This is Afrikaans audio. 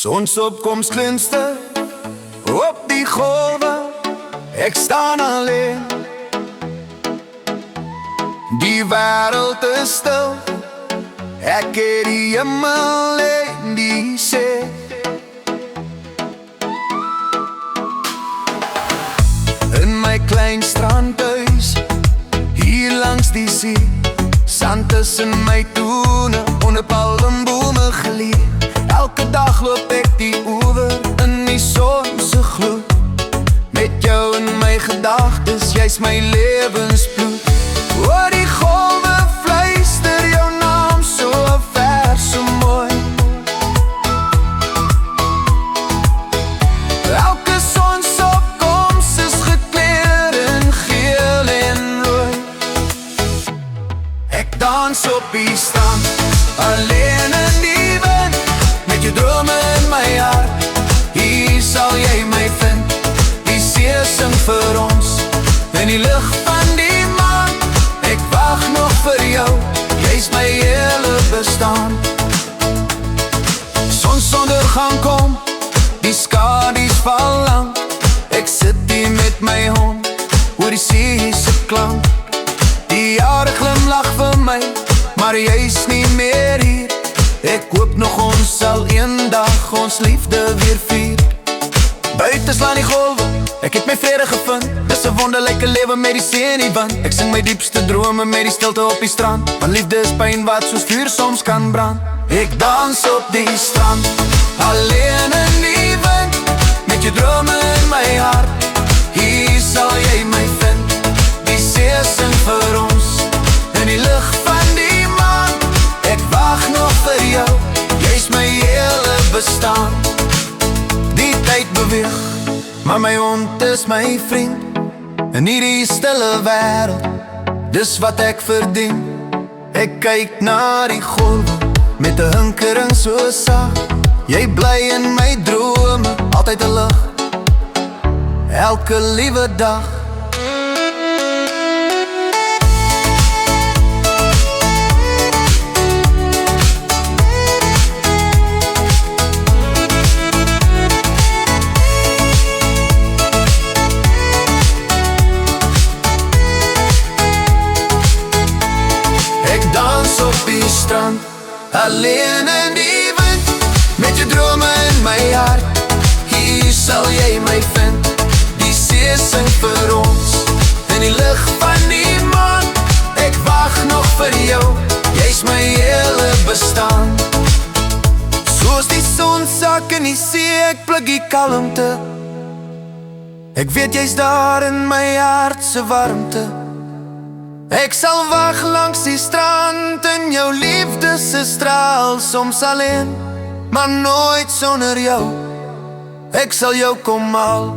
Zonsopkomst glinster op die golven, ek staan alleen. Die wêreld is stil, ek het die hemel en die see. In my klein strandhuis, hier langs die see, sand tussen my toene, onder palmbome geleë. Elke dag loop ek die oewer in die son se gloed. Met jou in my gedagtes, jy's my lewensbloed. Oor die golwe fluister jou naam so ver, so mooi. Elke sonsopkoms is gekleed in geel en rooi. Ek dans op die strand, alleen in die wind, met jou drome in my hart. Hier sal jy my vind, die see sing vir ons, in die lig van die maan. Ek wag nog vir jou, jy's my hele bestaan. Sonsondergang kom, die skadies val lang. Ek sit hier met my hond, hoor die see se klank. Die jare glimlag vir my, maar jy's nie meer hier. Ek hoop nog ons sal eendag ons liefde weer vier. Buiten slaan die golwe, ek het my vrede gevind. Dis 'n wonderlike lewe met die see en die wind. Ek sing my diepste drome met die stilte op die strand, want liefde is pyn wat soos vuur soms kan brand. Ek dans op die strand, alleen in die wind, met jou drome in my hart. Hier sal jy my vind, die see sing vir ons, in die lig van die maan. Ek wag nog vir jou, jy's my hele bestaan. Die tyd beweeg, maar my hond is my vriend. In hierdie stille wêreld, dis wat ek verdien. Ek kyk na die golwe, met 'n hinkering so sag. Jy bly in my drome, altyd 'n lig, elke liewe dag. Op die strand, alleen in die wind, met jou drome in my hart. Hier sal jy my vind, die see sing vir ons, in die lig van die maan. Ek wag nog vir jou, jy's my hele bestaan. Soos die son sak in die see, ek pluk die kalmte. Ek weet jy's daar in my hart se warmte. Ek sal wag langs die strand in jou liefde se straal. Soms alleen, maar nooit sonder jou. Ek sal jou kom haal.